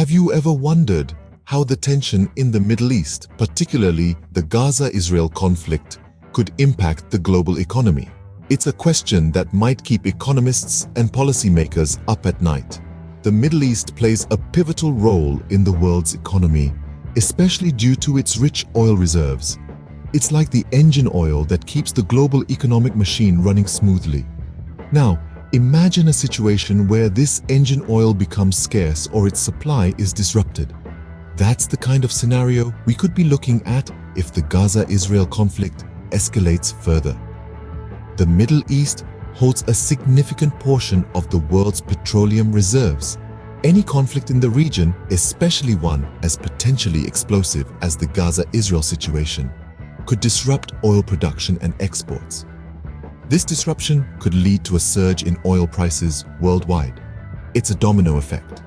Have you ever wondered how the tension in the Middle East, particularly the Gaza-Israel conflict, could impact the global economy? It's a question that might keep economists and policymakers up at night. The Middle East plays a pivotal role in the world's economy, especially due to its rich oil reserves. It's like the engine oil that keeps the global economic machine running smoothly. Now, imagine a situation where this engine oil becomes scarce or its supply is disrupted. That's the kind of scenario we could be looking at if the Gaza-Israel conflict escalates further. The Middle East holds a significant portion of the world's petroleum reserves. Any conflict in the region, especially one as potentially explosive as the Gaza-Israel situation, could disrupt oil production and exports. This disruption could lead to a surge in oil prices worldwide. It's a domino effect.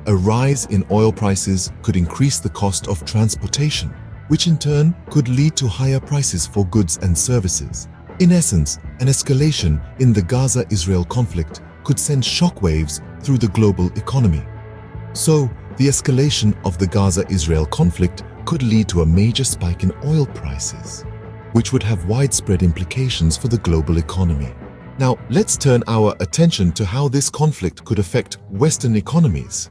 A rise in oil prices could increase the cost of transportation, which in turn could lead to higher prices for goods and services. In essence, an escalation in the Gaza-Israel conflict could send shockwaves through the global economy. So, the escalation of the Gaza-Israel conflict could lead to a major spike in oil prices, which would have widespread implications for the global economy. Now, let's turn our attention to how this conflict could affect Western economies.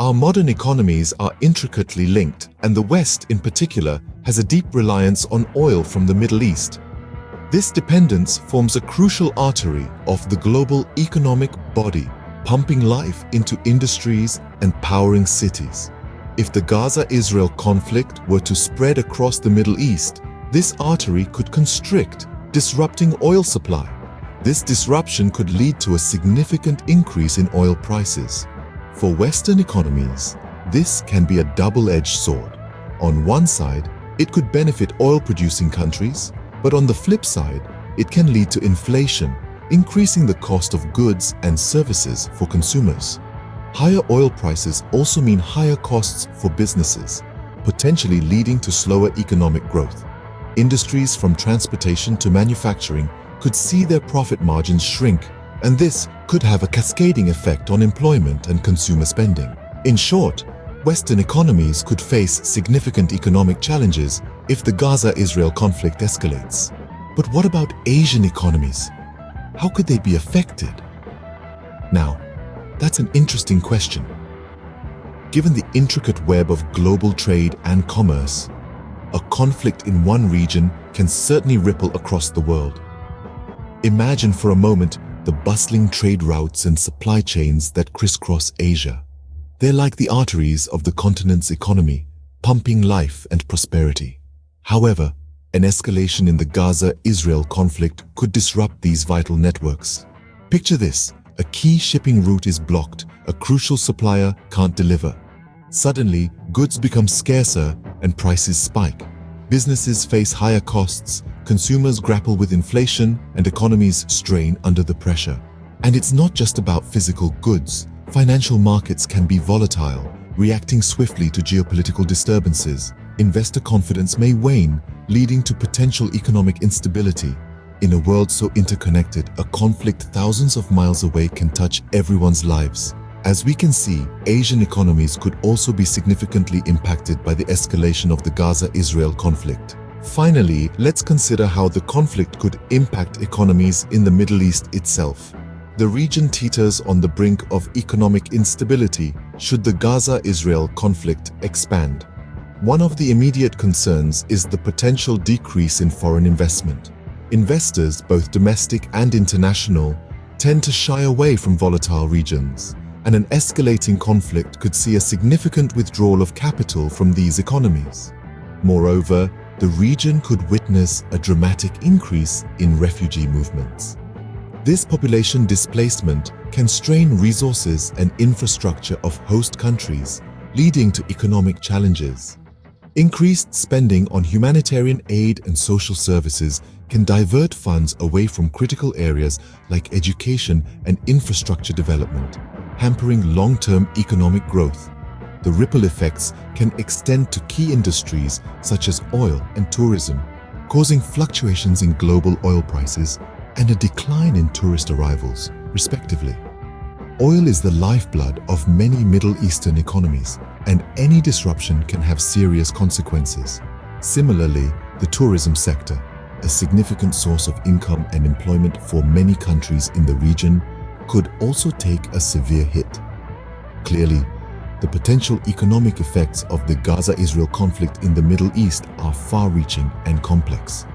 Our modern economies are intricately linked, and the West, in particular, has a deep reliance on oil from the Middle East. This dependence forms a crucial artery of the global economic body, pumping life into industries and powering cities. If the Gaza-Israel conflict were to spread across the Middle East, this artery could constrict, disrupting oil supply. This disruption could lead to a significant increase in oil prices. For Western economies, this can be a double-edged sword. On one side, it could benefit oil-producing countries, but on the flip side, it can lead to inflation, increasing the cost of goods and services for consumers. Higher oil prices also mean higher costs for businesses, potentially leading to slower economic growth. Industries from transportation to manufacturing could see their profit margins shrink, and this could have a cascading effect on employment and consumer spending. In short, Western economies could face significant economic challenges if the Gaza-Israel conflict escalates. But what about Asian economies? How could they be affected? Now, that's an interesting question. Given the intricate web of global trade and commerce, a conflict in one region can certainly ripple across the world. Imagine for a moment the bustling trade routes and supply chains that crisscross Asia. They're like the arteries of the continent's economy, pumping life and prosperity. However, an escalation in the Gaza-Israel conflict could disrupt these vital networks. Picture this: a key shipping route is blocked, a crucial supplier can't deliver. Suddenly, goods become scarcer and prices spike. Businesses face higher costs, consumers grapple with inflation, and economies strain under the pressure. And it's not just about physical goods. Financial markets can be volatile, reacting swiftly to geopolitical disturbances. Investor confidence may wane, leading to potential economic instability. In a world so interconnected, a conflict thousands of miles away can touch everyone's lives. As we can see, Asian economies could also be significantly impacted by the escalation of the Gaza-Israel conflict. Finally, let's consider how the conflict could impact economies in the Middle East itself. The region teeters on the brink of economic instability should the Gaza-Israel conflict expand. One of the immediate concerns is the potential decrease in foreign investment. Investors, both domestic and international, tend to shy away from volatile regions, and an escalating conflict could see a significant withdrawal of capital from these economies. Moreover, the region could witness a dramatic increase in refugee movements. This population displacement can strain resources and infrastructure of host countries, leading to economic challenges. Increased spending on humanitarian aid and social services can divert funds away from critical areas like education and infrastructure development, hampering long-term economic growth. The ripple effects can extend to key industries such as oil and tourism, causing fluctuations in global oil prices and a decline in tourist arrivals, respectively. Oil is the lifeblood of many Middle Eastern economies, and any disruption can have serious consequences. Similarly, the tourism sector, a significant source of income and employment for many countries in the region, could also take a severe hit. Clearly, the potential economic effects of the Gaza-Israel conflict in the Middle East are far-reaching and complex.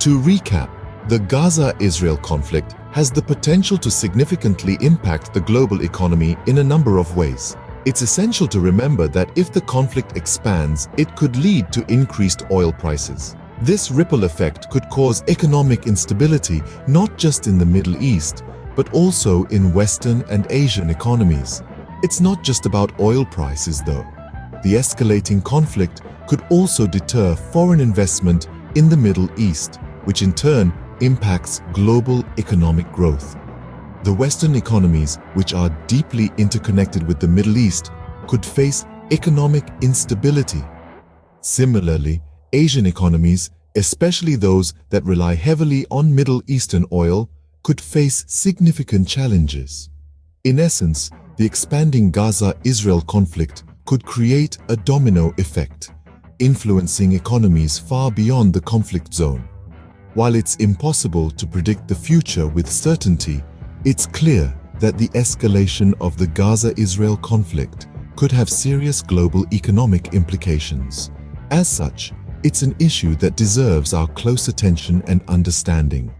To recap, the Gaza-Israel conflict has the potential to significantly impact the global economy in a number of ways. It's essential to remember that if the conflict expands, it could lead to increased oil prices. This ripple effect could cause economic instability not just in the Middle East, but also in Western and Asian economies. It's not just about oil prices, though. The escalating conflict could also deter foreign investment in the Middle East, which in turn impacts global economic growth. The Western economies, which are deeply interconnected with the Middle East, could face economic instability. Similarly, Asian economies, especially those that rely heavily on Middle Eastern oil, could face significant challenges. In essence, the expanding Gaza-Israel conflict could create a domino effect, influencing economies far beyond the conflict zone. While it's impossible to predict the future with certainty, it's clear that the escalation of the Gaza-Israel conflict could have serious global economic implications. As such, it's an issue that deserves our close attention and understanding.